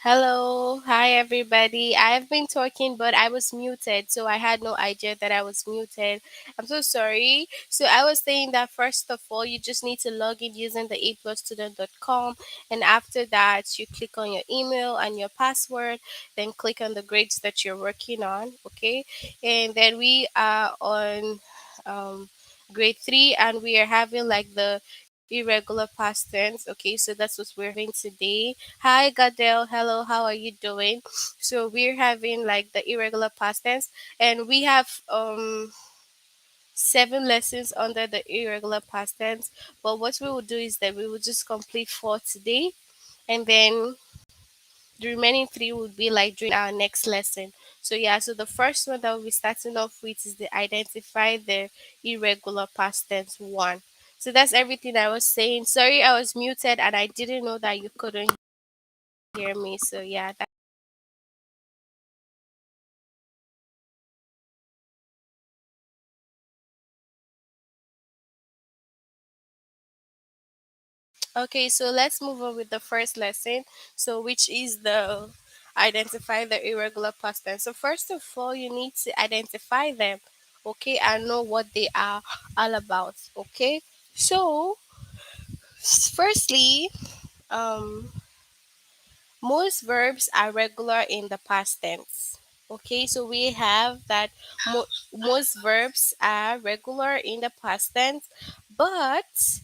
Hello, hi everybody. I've been talking, but I was muted, so I had no idea that I was muted. I'm so sorry. So I was saying that first of all, you just need to log in using the aplusstudent.com, and after that, you click on your email and your password, then click on the grades that you're working on. Okay, and then we are on um, grade 3, and we are having like the irregular past tense. Okay, so that's what we're having today. Hi, Gadel. Hello, how are you doing? So we're having like the irregular past tense, and we have 7 lessons under the irregular past tense. But what we will do is that we will just complete 4 today, and then the remaining 3 will be like during our next lesson. So yeah, so the first one that we'll be starting off with is the identify the irregular past tense one. So that's everything I was saying. Sorry, I was muted and I didn't know that you couldn't hear me. So yeah, okay, so let's move on with the first lesson. So, which is the identify the irregular past tense. So, first of all, you need to identify them, okay, and know what they are all about, okay. So, firstly, um, most verbs are regular in the past tense. Okay, so we have that most verbs are regular in the past tense, but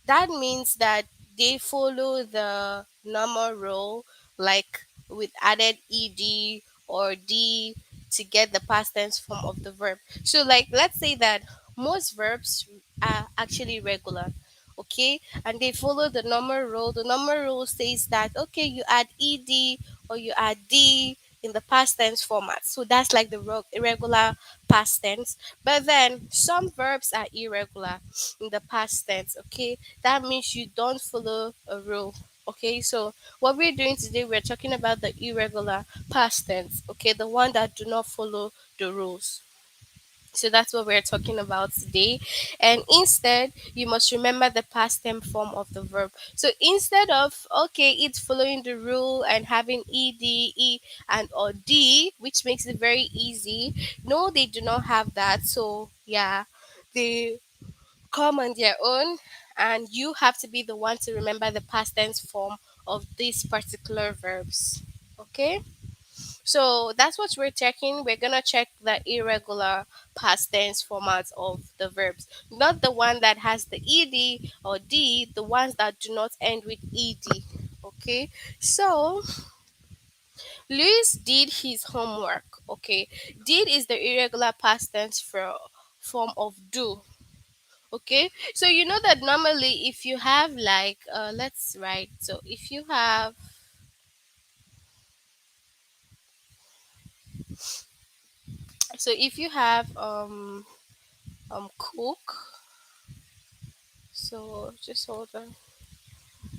that means that they follow the normal rule, like with added ed or d to get the past tense form of the verb. So, like, let's say that most verbs are actually regular, okay, and they follow the normal rule. The normal rule says that okay, you add ed or you add d in the past tense format. So that's like the irregular past tense. But then some verbs are irregular in the past tense, okay. That means you don't follow a rule. Okay, so what we're doing today, we're talking about the irregular past tense, okay, the one that do not follow the rules. So that's what we're talking about today. And instead, you must remember the past tense form of the verb. So instead of, okay, it's following the rule and having ed, e, and or d, which makes it very easy. No, they do not have that. So yeah, they come on their own, and you have to be the one to remember the past tense form of these particular verbs. Okay, so that's what we're checking. We're gonna check the irregular past tense format of the verbs, not the one that has the ed or d, the ones that do not end with ed. Okay, so Louis did his homework. Okay, did is the irregular past tense for form of do. Okay, so you know that normally if you have like let's write, so if you have, so if you have cook, so just hold on.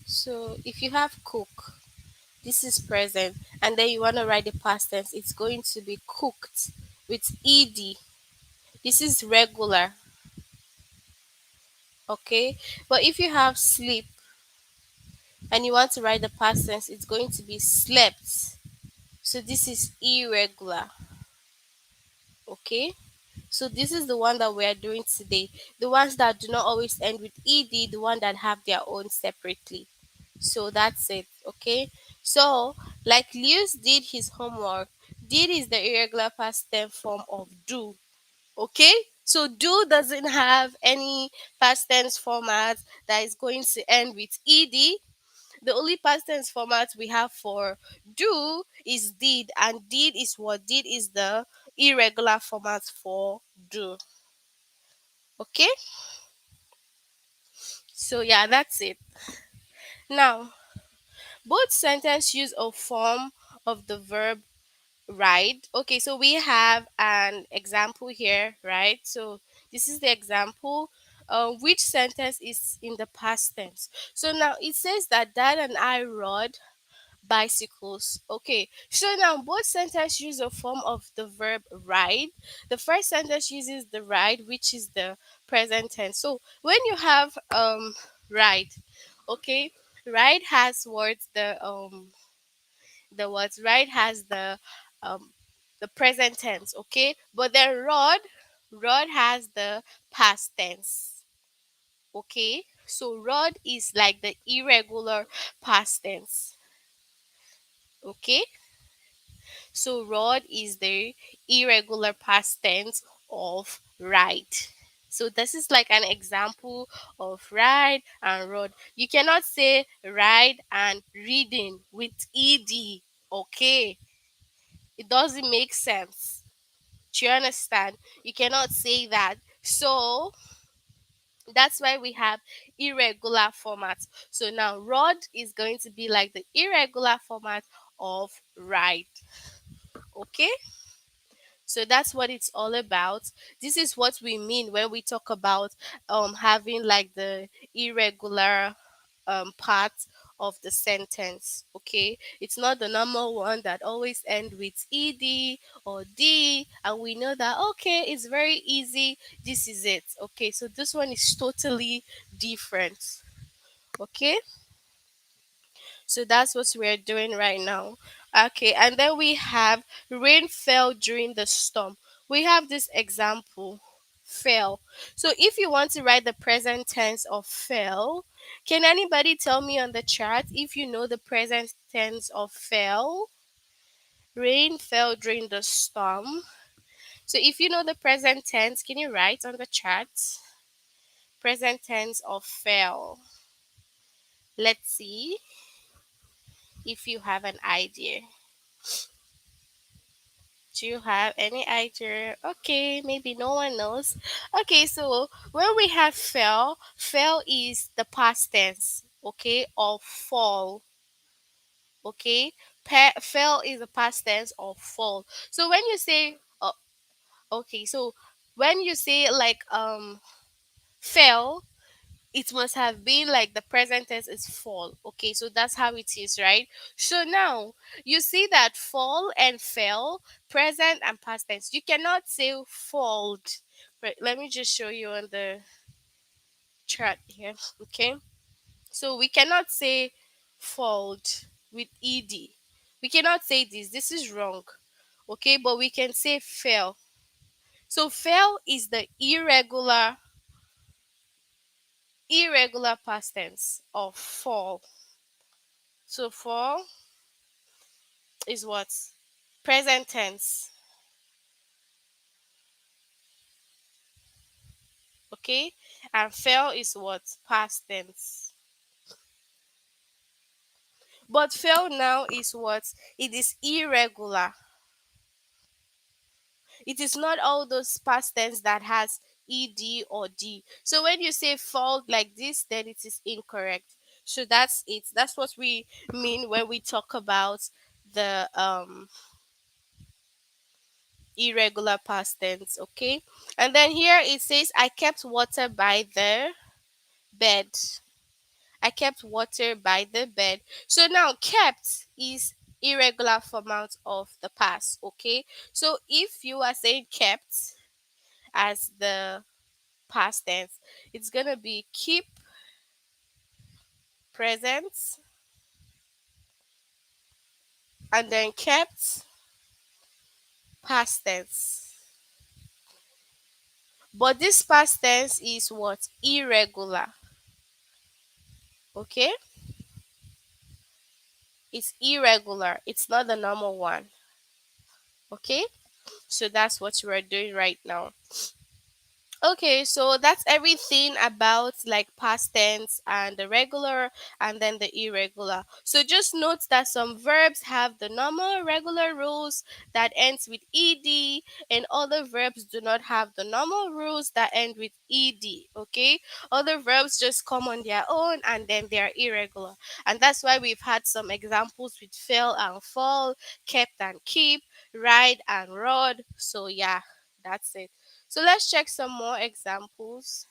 So if you have cook, this is present, and then you want to write the past tense, it's going to be cooked with ed. This is regular. Okay, but if you have sleep and you want to write the past tense, it's going to be slept. So this is irregular. Okay, so this is the one that we are doing today. The ones that do not always end with ed, the one that have their own separately. So that's it. Okay. So like Lewis did his homework. Did is the irregular past tense form of do. Okay. So do doesn't have any past tense format that is going to end with ed. The only past tense format we have for do is did, and did is what? Did is the irregular format for do. Okay, so yeah, that's it. Now, both sentence use a form of the verb ride. Okay, so we have an example here, right? So this is the example. Which sentence is in the past tense? So now it says that Dad and I rode bicycles. Okay, so now both sentences use a form of the verb ride. The first sentence uses the ride, which is the present tense. So when you have ride, okay, ride has words the The words ride has um the present tense, okay? But then rod has the past tense. Okay? So rod is like the irregular past tense. Okay? So rod is the irregular past tense of ride. So this is like an example of ride and rod. You cannot say ride and reading with ed. Okay? It doesn't make sense. Do you understand? You cannot say that. So that's why we have irregular formats. So now rod is going to be like the irregular format of ride. Okay? So that's what it's all about. This is what we mean when we talk about having like the irregular part of the sentence. Okay, it's not the normal one that always end with ed or d, and we know that okay, it's very easy. This is it. Okay, so this one is totally different. Okay, so that's what we're doing right now. Okay, and then we have rain fell during the storm. We have this example, fell. So if you want to write the present tense of fell, can anybody tell me on the chart if you know the present tense of fell? Rain fell during the storm. So if you know the present tense, can you write on the chart? Present tense of fell. Let's see if you have an idea. Do you have any idea? Okay, maybe no one knows. Okay, so when we have fell is the past tense, okay, of fall. Okay, fell is the past tense of fall. So when you say, okay, so when you say like fell, it must have been like the present tense is fall. Okay, so that's how it is, right? So now you see that fall and fell, present and past tense. You cannot say fold. But let me just show you on the chart here. Okay, so we cannot say fold with ed. We cannot say this. This is wrong. Okay, but we can say fell. So fell is the irregular past tense of fall. So fall is what? Present tense. Okay? And fell is what? Past tense. But fell now is what? It is irregular. It is not all those past tense that has ed or d. So when you say fall like this, then it is incorrect. So that's it. That's what we mean when we talk about the irregular past tense. Okay? And then here it says I kept water by the bed. I kept water by the bed. So now kept is irregular format of the past. Okay. So if you are saying kept as the past tense, it's gonna be keep present and then kept past tense. But this past tense is what? Irregular. Okay? It's irregular. It's not the normal one. Okay? So that's what we're doing right now. Okay, so that's everything about like past tense and the regular and then the irregular. So just note that some verbs have the normal regular rules that ends with ed and other verbs do not have the normal rules that end with ed, okay? Other verbs just come on their own and then they are irregular. And that's why we've had some examples with fell and fall, kept and keep, ride and rod. So yeah, that's it. So let's check some more examples.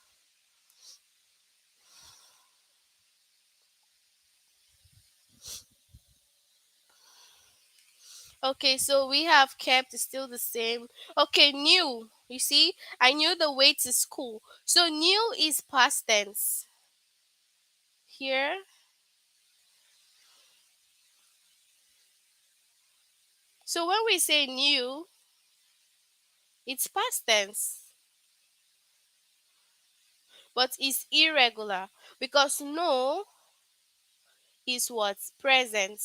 Okay, so we have kept is still the same. Okay, new. You see, I knew the way to school. So new is past tense. Here, So when we say new, it's past tense, but it's irregular because no is what? Present.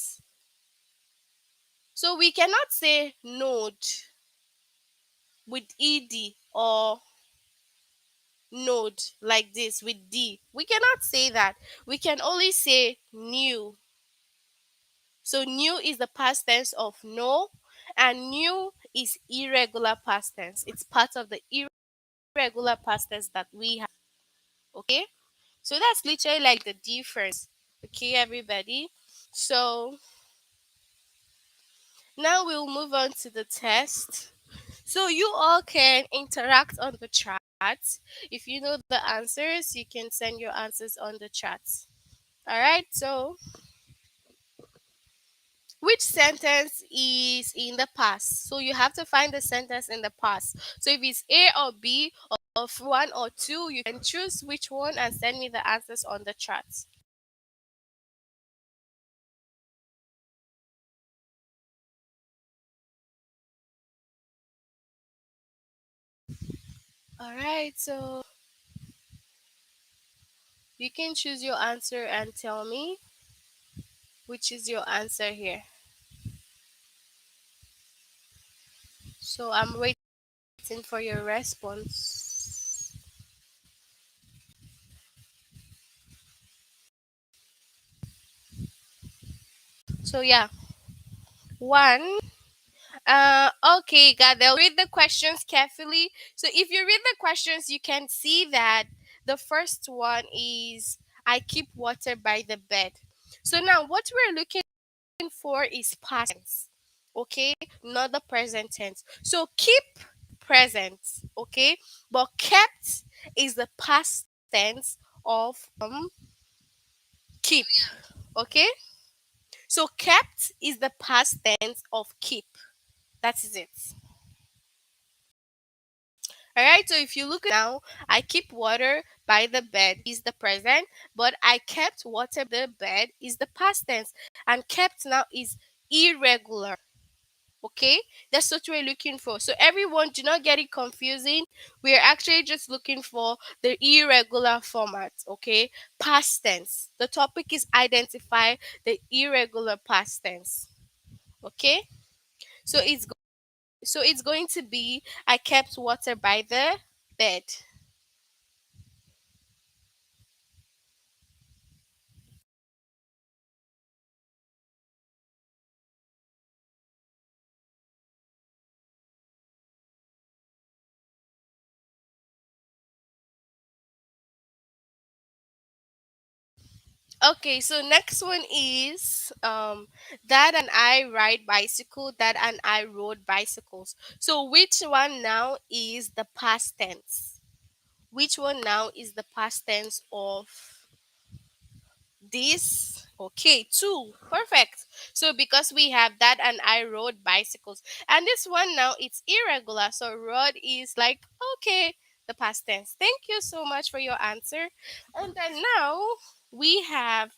So we cannot say node with ed or node like this with d. We cannot say that. We can only say new. So new is the past tense of no, and new is irregular past tense. It's part of the irregular past tense that we have. Okay? So that's literally like the difference. Okay, everybody? So now we'll move on to the test. So you all can interact on the chat. If you know the answers, you can send your answers on the chat. All right. So which sentence is in the past? So you have to find the sentence in the past. So if it's A or B or one or two, you can choose which one and send me the answers on the chat. All right. So you can choose your answer and tell me which is your answer here. So I'm waiting for your response. So yeah, one. Okay, Gadel, read the questions carefully. So if you read the questions, you can see that the first one is I keep water by the bed. So now what we're looking for is past tense, okay, not the present tense. So keep present, okay, but kept is the past tense of keep, okay. So kept is the past tense of keep. That is it. All right. So if you look now, I keep water by the bed is the present, but I kept water by the bed is the past tense, and kept now is irregular. Okay, that's what we're looking for. So everyone, do not get it confusing. We're actually just looking for the irregular format. Okay, past tense. The topic is identify the irregular past tense. Okay, so it's going to be I kept water by the bed. Okay, so next one is Dad and I ride bicycle. Dad and I rode bicycles. So which one now is the past tense? Which one now is the past tense of this? Okay, two. Perfect. So because we have that and I rode bicycles. And this one now it's irregular. So rode is like okay, the past tense. Thank you so much for your answer. And then now we have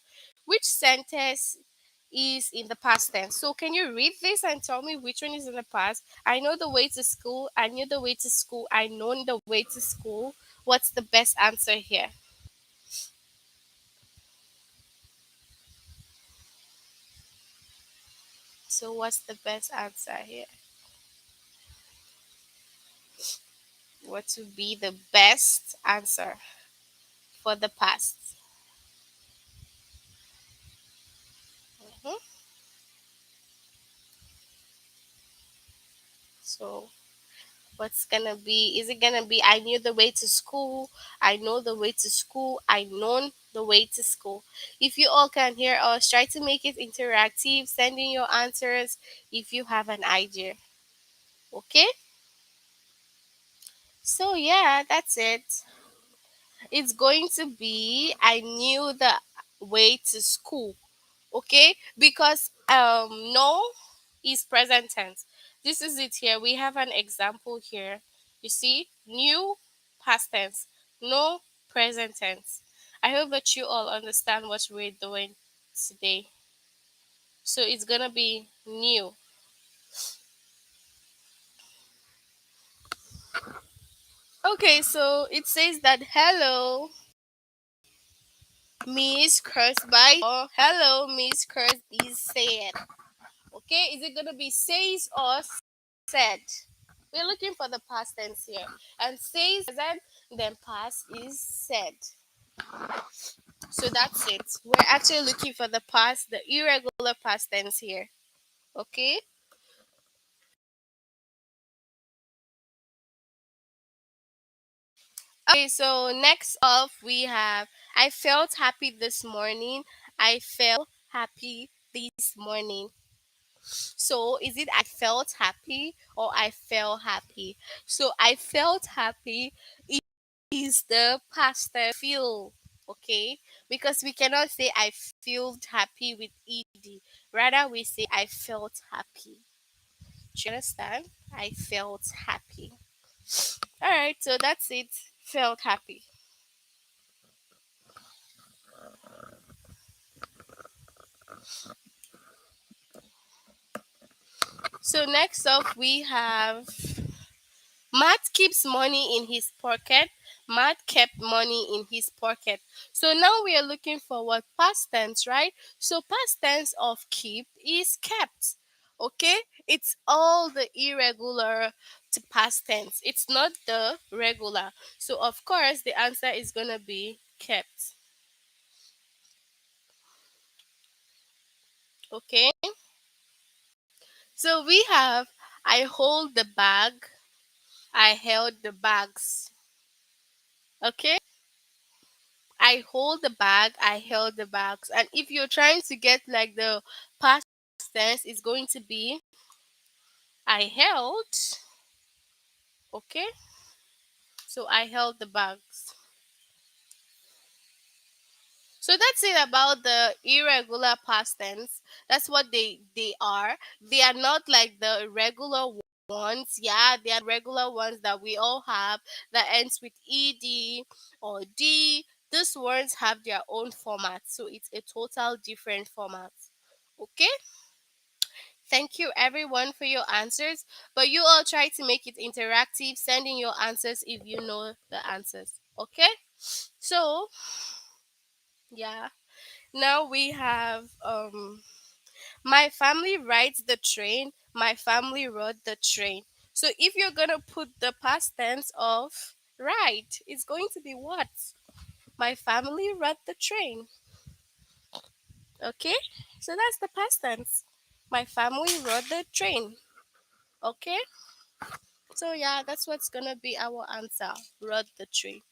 which sentence is in the past tense. So can you read this and tell me which one is in the past? I know the way to school. I knew the way to school. I know the way to school. What's the best answer here? So what's the best answer here? What would be the best answer for the past? Mhm. So what's gonna be? Is it gonna be I knew the way to school? I know the way to school. I known the way to school. If you all can hear us, try to make it interactive. Send in your answers if you have an idea. Okay. So yeah, that's it. It's going to be I knew the way to school. Okay, because no is present tense. This is it here. We have an example here. You see, new past tense, no present tense. I hope that you all understand what we're doing today. So it's gonna be new. Okay, so it says that hello, Miss Kurzby, or hello, Miss Kurzby said. Okay, is it gonna be says or said? We're looking for the past tense here, and says present, then past is said. So that's it. We're actually looking for the past, the irregular past tense here. Okay. Okay, so next off we have I felt happy this morning. I felt happy this morning. So is it I felt happy or I felt happy? So I felt happy is the past tense feel. Okay, because we cannot say I felt happy with ed. Rather, we say I felt happy. Do you understand? I felt happy. All right, so that's it. Felt happy. So next up we have Matt keeps money in his pocket. Matt kept money in his pocket. So now we are looking for what past tense, right? So past tense of keep is kept. Okay? It's all the irregular to past tense. It's not the regular. So of course the answer is going to be kept. Okay? So we have I hold the bag. I held the bags. Okay? I hold the bag, I held the bags. And if you're trying to get like the past tense, it's going to be I held. Okay? So I held the bags. So that's it about the irregular past tense. That's what they are. They are not like the regular ones. Yeah, they are regular ones that we all have that ends with ed or d. These words have their own format, so it's a total different format. Okay? Thank you everyone for your answers. But you all try to make it interactive, sending your answers if you know the answers. Okay? So yeah. Now we have my family rides the train. My family rode the train. So if you're gonna put the past tense of ride, it's going to be what? My family rode the train. Okay? So that's the past tense. My family rode the train. Okay? So yeah, that's what's gonna be our answer. Rode the train.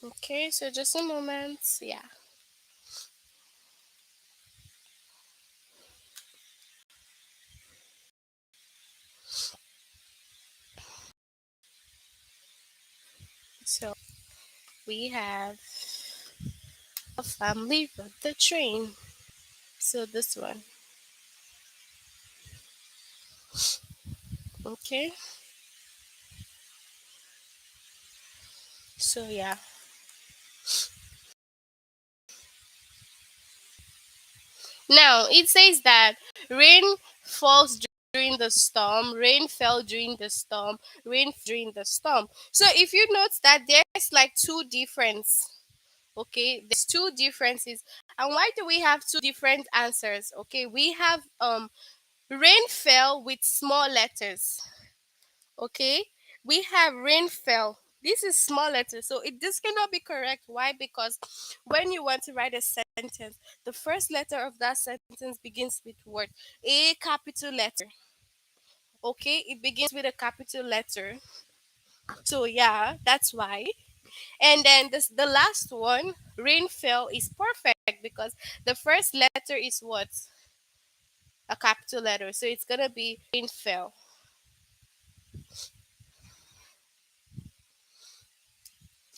Okay, so just a moment. Yeah. So we have a family rode the train. So this one. Okay. So yeah. Now it says that rain falls during the storm, rain fell during the storm, rain during the storm. So if you note that there's like two difference. Okay, there's two differences. And why do we have two different answers? Okay, we have rain fell with small letters. Okay, we have rain fell. This is small letters, so this cannot be correct. Why? Because when you want to write a sentence, the first letter of that sentence begins with word a capital letter. Okay, it begins with a capital letter. So yeah, that's why. And then the last one, rain fell, is perfect because the first letter is what? A capital letter. So it's gonna be rain fell.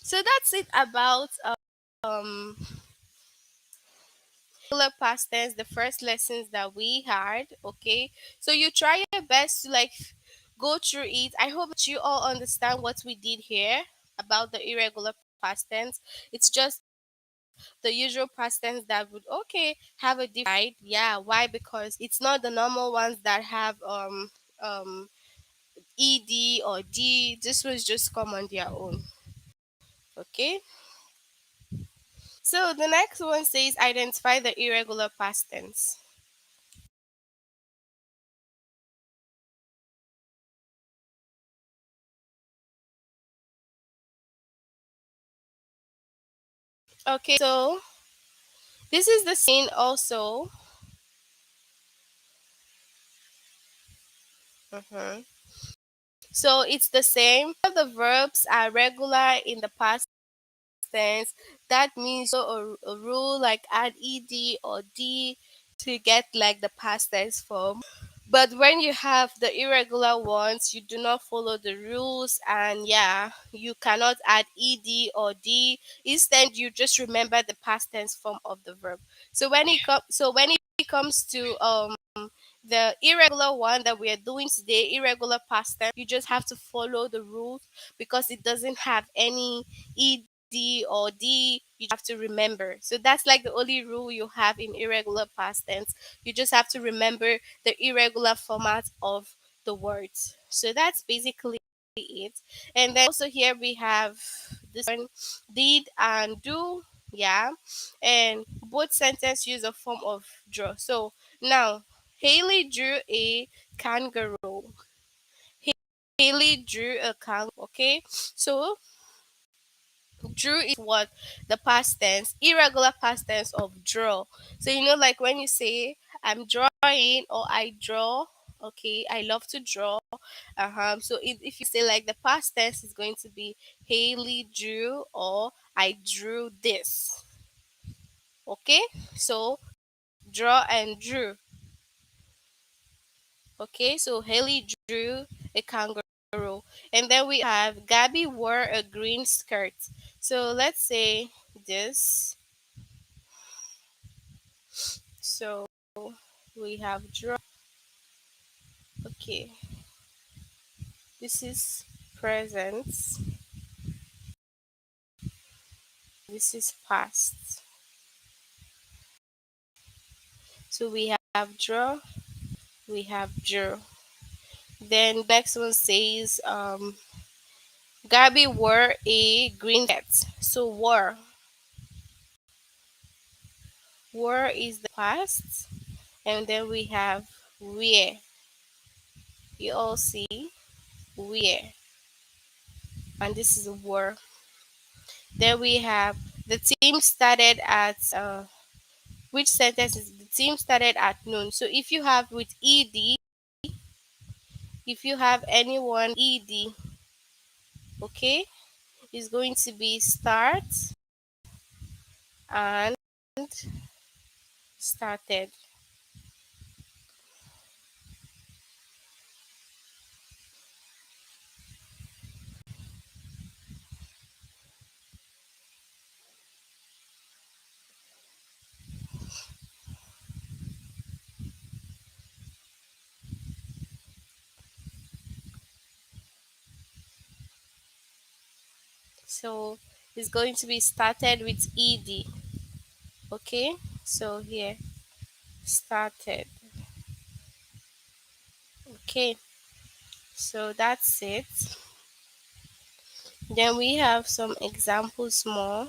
So that's it about um regular past tense, the first lessons that we had. Okay, so you try your best to like go through it. I hope that you all understand what we did here about the irregular past tense. It's just the usual past tense that would okay have a different right? Yeah, why? Because it's not the normal ones that have um ed or d. This was just come on their own. Okay. So the next one says identify the irregular past tense. Okay, so this is the same also. Mhm. So it's the same. The verbs are regular in the past tense. That means a rule like add ed or d to get like the past tense form. But when you have the irregular ones, you do not follow the rules, and yeah, you cannot add ed or d. Instead, you just remember the past tense form of the verb. So when it comes to the irregular one that we are doing today, irregular past tense, you just have to follow the rules because it doesn't have any ed or d. You have to remember. So that's like the only rule you have in irregular past tense. You just have to remember the irregular format of the words. So that's basically it. And then also here we have this one, did and do. Yeah. And both sentences use a form of draw. So now Haley drew a kangaroo. Haley drew a kangaroo. Okay. So drew is what? The past tense, irregular past tense of draw. So like when you say I'm drawing or I draw, okay, I love to draw. So if you say like the past tense is going to be Haley drew or I drew this. Okay, so draw and drew. Okay, so Haley drew a kangaroo. And then we have Gabby wore a green skirt. So let's say this. So we have draw. Okay, this is present. This is past. So we have draw. We have drew. Then next one says Gabby wore a green skirt. So wore is the past. And then we have wear. You all see wear. And this is wore. Then we have the team started at which sentence is the team started at noon. So if you have with ed, if you have anyone ed, okay, it's going to be start and started. So it's going to be started with ed. Okay, so here started. Okay, so that's it. Then we have some examples more.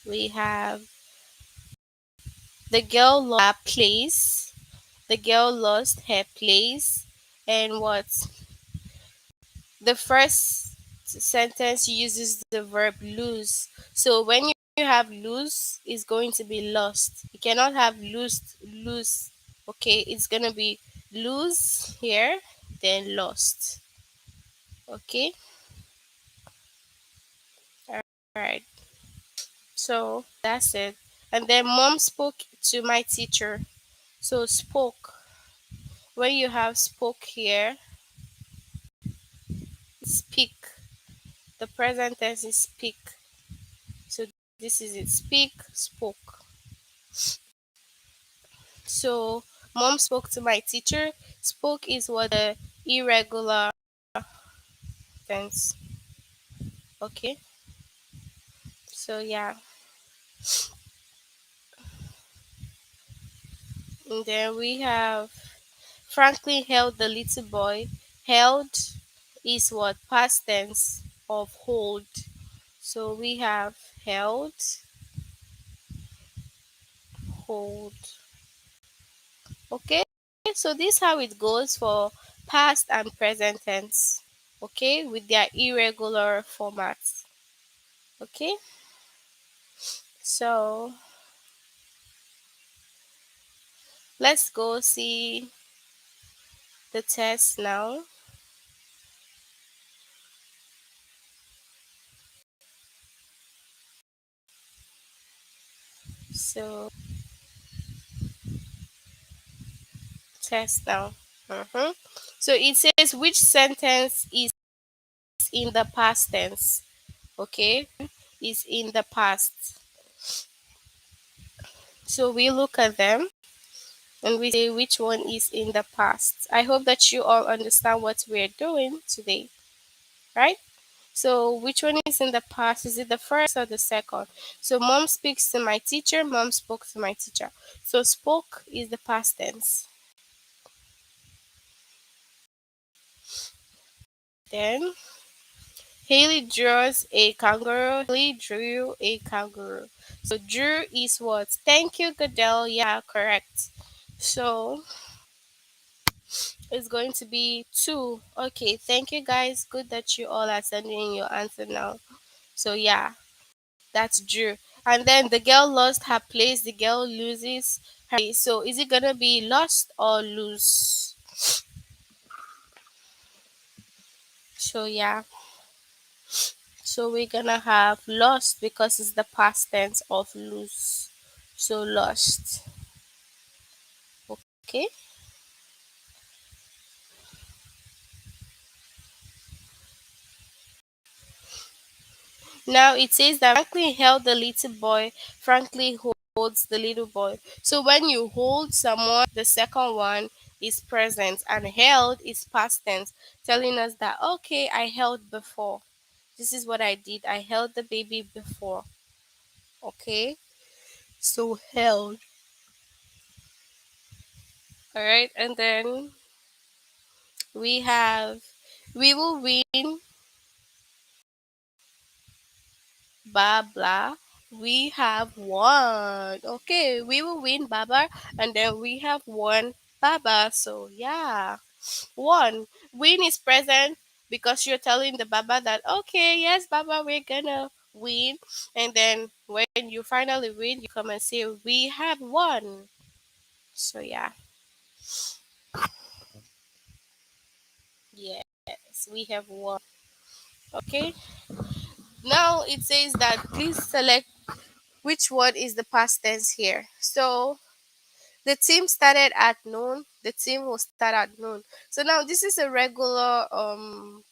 We have the girl lost her place. The girl lost her place. And what? The first sentence uses the verb lose. So when you have lose, it's going to be lost. You cannot have lose. Okay, it's gonna be lose here, then lost. Okay, all right. So that's it. And then mom spoke to my teacher. So spoke. When you have spoke here, speak. The present tense is speak. So this is it. Speak, spoke. So mom spoke to my teacher. Spoke is what the irregular tense. Okay. So yeah, and then we have Franklin held the little boy. Held is what? Past tense of hold. So we have held, hold. Okay, so this is how it goes for past and present tense. Okay, with their irregular formats. Okay, so let's go see the test now. So test now. Mhm. So it says which sentence is in the past tense. Okay, is in the past. So we look at them and we say which one is in the past. I hope that you all understand what we're doing today, right? So which one is in the past? Is it the first or the second? So mom speaks to my teacher, mom spoke to my teacher. So spoke is the past tense. Then Haley draws a kangaroo. Haley drew a kangaroo. So drew is what? Thank you, Goodell. Yeah, correct. So it's going to be two. Okay, thank you guys. Good that you all are sending your answer now. So yeah, that's Drew. And then the girl lost her place. The girl loses her place. So is it gonna be lost or lose? So yeah. So we're gonna have lost because it's the past tense of lose. So lost. Okay. Now it says that Franklin held the little boy. Franklin holds the little boy. So when you hold someone, the second one is present and held is past tense, telling us that okay, I held before. This is what I did. I held the baby before. Okay. So held. All right. And then we have we will win blah blah. We have won. Okay, we will win Baba, and then we have won Baba. So yeah, one win is present because you're telling the Baba that okay, yes, Baba, we're gonna win, and then when you finally win, you come and say we have won. So yeah, yes, we have won. Okay, now it says that please select which one is the past tense here. So the team started at noon. The team will start at noon. So now this is a regular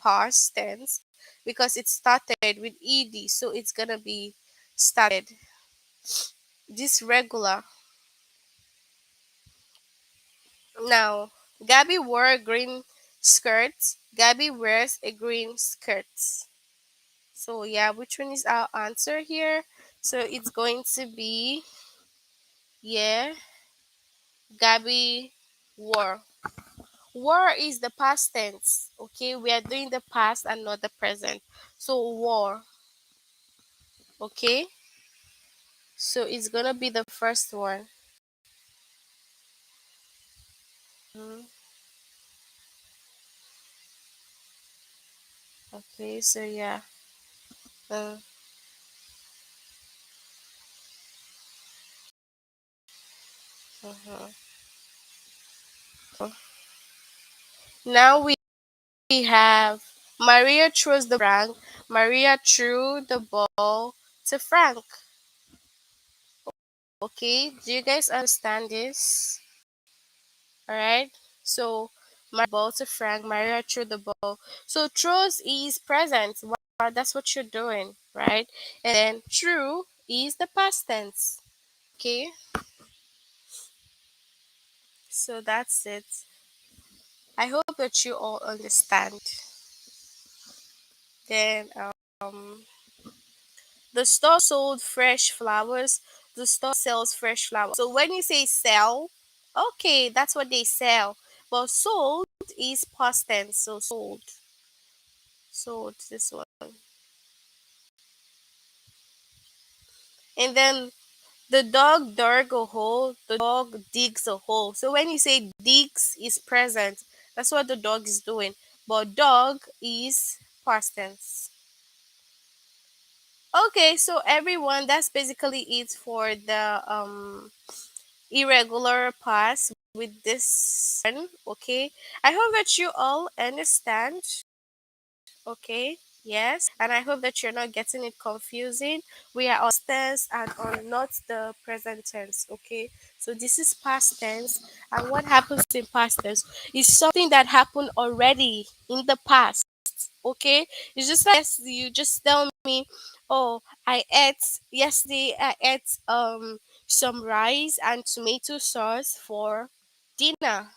past tense because it started with ed. So it's gonna be started. This regular. Now Gabby wore a green skirt. Gabby wears a green skirt. So yeah, which one is our answer here? So it's going to be yeah, Gabby wore. War is the past tense. Okay, we are doing the past and not the present. So war. Okay, so it's gonna be the first one. Mhm. Okay, so yeah. Uh, mhm. Now we have Maria throws the Frank. Maria threw the ball to Frank. Okay, do you guys understand this? All right. So Maria ball to Frank. Maria threw the ball. So throws is present. That's what you're doing, right? And then true is the past tense. Okay. So that's it. I hope that you all understand. Then The store sold fresh flowers. The store sells fresh flowers. So when you say sell, okay, that's what they sell. But sold is past tense. So sold. Sold this one. And then the dog dug a hole. The dog digs a hole. So when you say digs is present, that's what the dog is doing. But dog is past tense. Okay, so everyone, that's basically it for the irregular past with this one. Okay, I hope that you all understand. Okay, yes, and I hope that you're not getting it confusing. We are on tense and on not the present tense. Okay, so this is past tense, and what happens in past tense is something that happened already in the past. Okay, it's just like you just tell me, oh, I ate yesterday. I ate some rice and tomato sauce for dinner.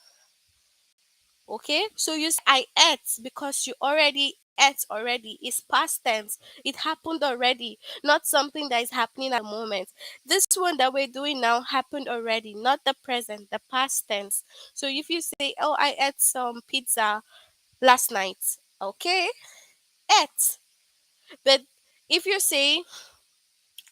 Okay, so you say I ate because you already ate already. It's past tense. It happened already, not something that is happening at the moment. This one that we're doing now happened already, not the present, the past tense. So if you say, oh, I ate some pizza last night, okay, ate. But if you say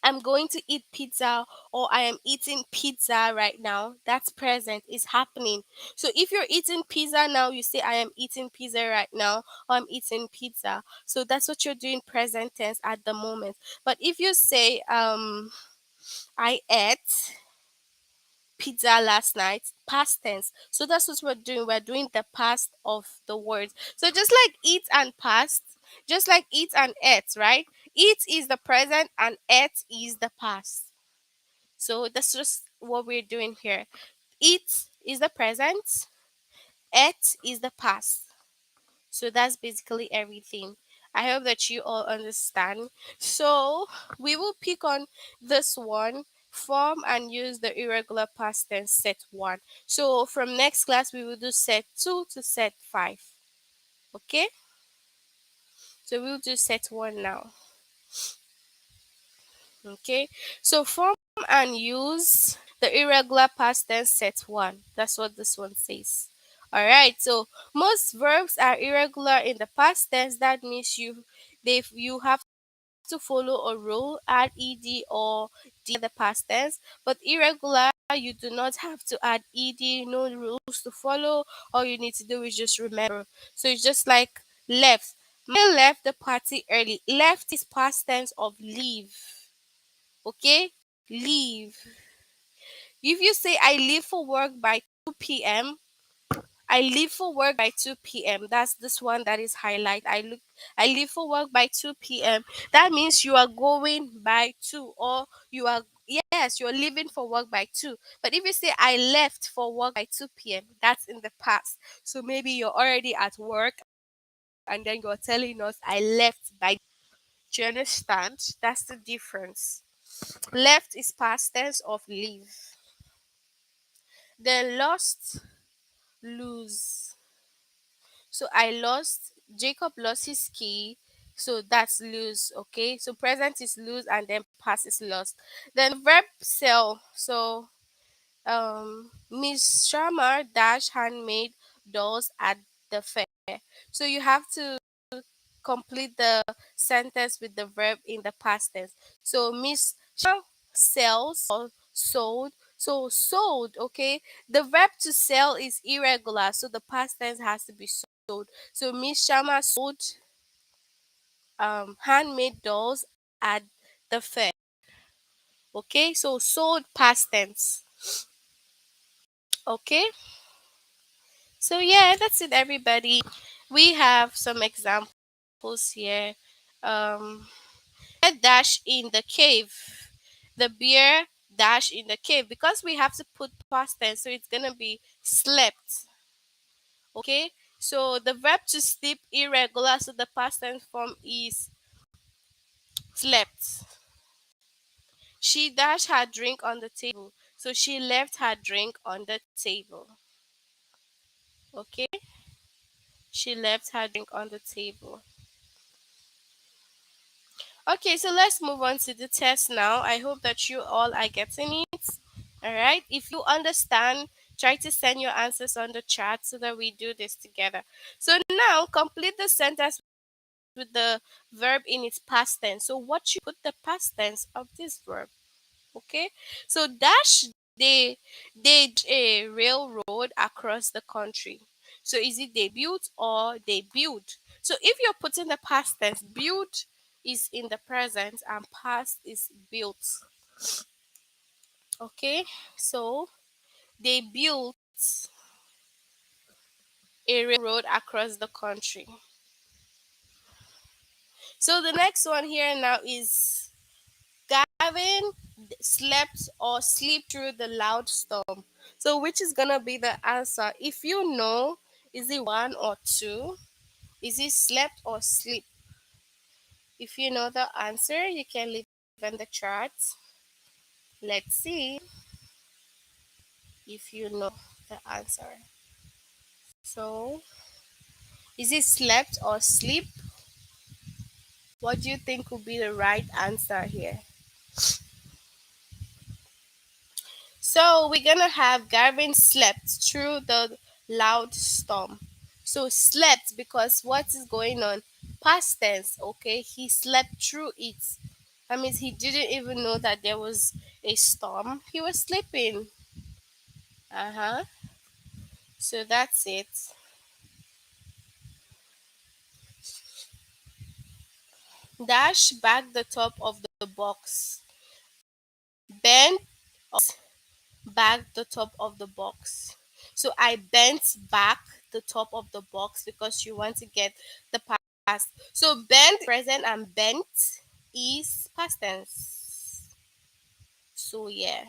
I'm going to eat pizza or I am eating pizza right now, that's present, is happening. So if you're eating pizza now, you say I am eating pizza right now or I'm eating pizza. So that's what you're doing present tense at the moment. But if you say I ate pizza last night, past tense. So that's what we're doing. We're doing the past of the words. So just like eat and past, just like eat and ate, right? Eat is the present and ate is the past. So that's just what we're doing here. Eat is the present, ate is the past. So that's basically everything. I hope that you all understand. So we will pick on this one, form and use the irregular past tense set 1. So from next class we will do set 2 to set 5. Okay? So we'll do set 1 now. Okay? So form and use the irregular past tense set 1. That's what this one says. All right. So most verbs are irregular in the past tense. That means you have to follow a rule, add ed or d in the past tense. But irregular, you do not have to add ed, no rules to follow. All you need to do is just remember. So it's just like left. I left the party early. Left is past tense of leave. Okay? Leave. If you say I leave for work by 2 p.m., I leave for work by 2 p.m. That's this one that is highlight. I leave for work by 2 p.m. That means you are going by 2 or you are yes, you're leaving for work by 2. But if you say I left for work by 2 p.m., that's in the past. So maybe you're already at work and then you're telling us I left by. Do you understand? That's the difference. Left is past tense of leave. Then lost, lose. So I lost, Jacob lost his key. So that's lose. Okay. So present is lose and then past is lost. Then verb sell. So Miss Sharma dash handmade dolls at the fair. So you have to complete the sentence with the verb in the past tense. So Miss Sharma sells or sold. So sold, okay. The verb to sell is irregular, so the past tense has to be sold. So Miss Sharma sold handmade dolls at the fair. Okay, so sold past tense. Okay, so yeah, that's it, everybody. We have some examples here. Um, bear dash in the cave. The bear dash in the cave because we have to put past tense, so it's gonna be slept. Okay, so the verb to sleep irregular, so the past tense form is slept. She dashed her drink on the table, so she left her drink on the table. Okay, she left her drink on the table. Okay, so let's move on to the test now. I hope that you all are getting it. All right. If you understand, try to send your answers on the chat so that we do this together. So now complete the sentence with the verb in its past tense. So what you put the past tense of this verb? Okay. So dash they a railroad across the country. So is it they built or they build? So if you're putting the past tense, build is in the present and past is built. Okay. So they built a railroad across the country. So the next one here now is Gavin slept or sleep through the loud storm. So which is gonna be the answer? If you know, is it one or two? Is it slept or sleep? If you know the answer, you can leave in the chat. Let's see if you know the answer. So is it slept or sleep? What do you think would be the right answer here? So we're gonna have Gavin slept through the loud storm. So slept because what is going on? Past tense, okay? He slept through it. That means he didn't even know that there was a storm. He was sleeping. Uh-huh. So that's it. Dash back the top of the box. Bend back the top of the box. So I bent back the top of the box because you want to get the past. So bent present and bent is past tense. So yeah.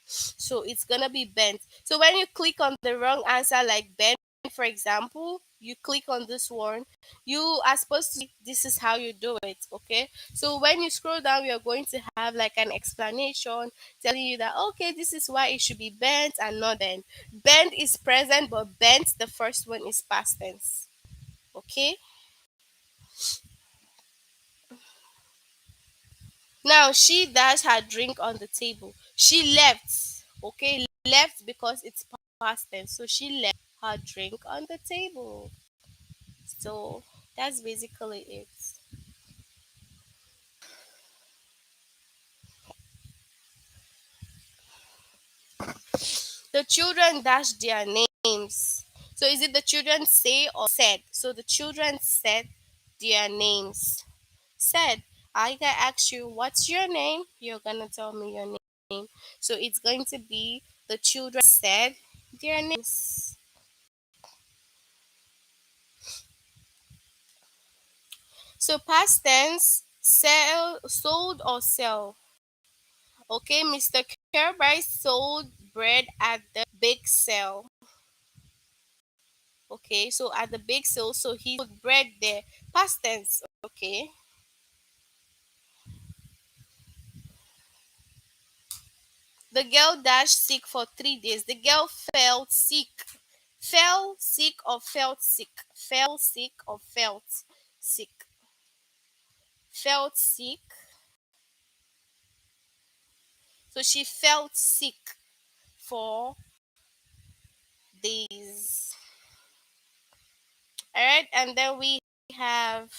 So it's gonna be bent. So when you click on the wrong answer like bent, for example, you click on this one, you are supposed to this is how you do it, okay? So when you scroll down, you're going to have like an explanation telling you that okay, this is why it should be bent and not bent. Bent is present, but bent, the first one is past tense. Okay. Now she dashed her drink on the table. She left. Okay, left because it's past tense. So she left her drink on the table. So that's basically it. The children dashed their names. So is it the children say or said? So the children said their names. Said, I can ask you, what's your name? You're gonna tell me your name. So it's going to be the children said their names. So past tense, sell, sold or sell. Okay, Mr. Kirby sold bread at the bake sale. Okay, so at the bake sale, so he sold bread there. Past tense. Okay. The girl dashed sick for 3 days. The girl felt sick. Fell sick or felt sick. Fell sick or felt sick. Felt sick. So she felt sick for days. All right, and then we have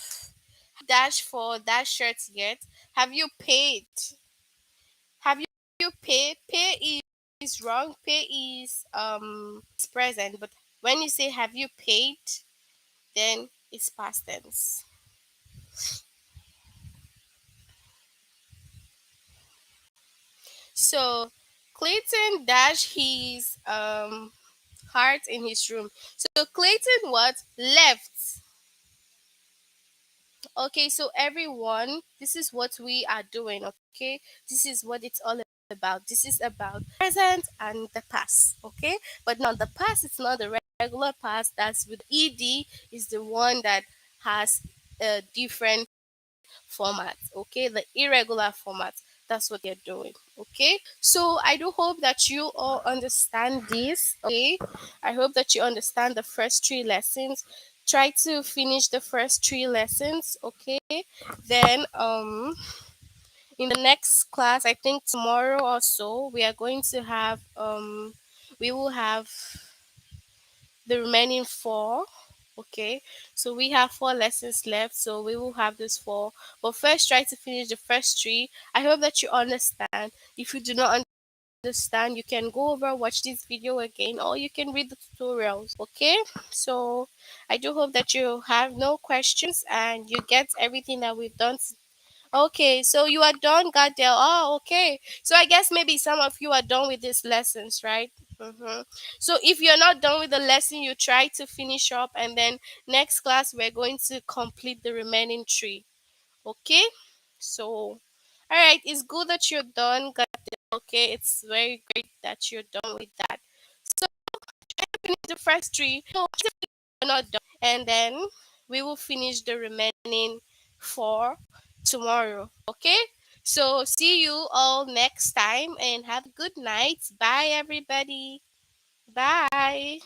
dash for that shirt yet. Have you paid? Have you paid? Is wrong. Pay is present, but when you say have you paid, then it's past tense. So Clayton dash his heart in his room. So Clayton what left. Okay, so everyone, this is what we are doing, okay? This is what it's all about. This is about present and the past, okay? But now the past it's not the regular past, that's with ed is the one that has a different format, okay? The irregular format. That's what they're doing, okay? So I do hope that you all understand this, okay? I hope that you understand the first three lessons. try to finish the first three lessons, okay? Then in the next class, I think tomorrow or so, we are going to have we will have the remaining four. Okay, so we have four lessons left, so we will have those four. But first, try to finish the first three. I hope that you understand. If you do not understand, you can go over, watch this video again, or you can read the tutorials. Okay, so I do hope that you have no questions and you get everything that we've done. Okay, so you are done, Goddell. Oh, okay. So I guess maybe some of you are done with these lessons, right? Mm-hmm. So if you're not done with the lesson, you try to finish up, and then next class we're going to complete the remaining three. Okay. So, all right, it's good that you're done, Goddell. Okay, it's very great that you're done with that. So finish the first three. No, we're not done, and then we will finish the remaining four tomorrow. Okay, so see you all next time and have a good night. Bye everybody. Bye.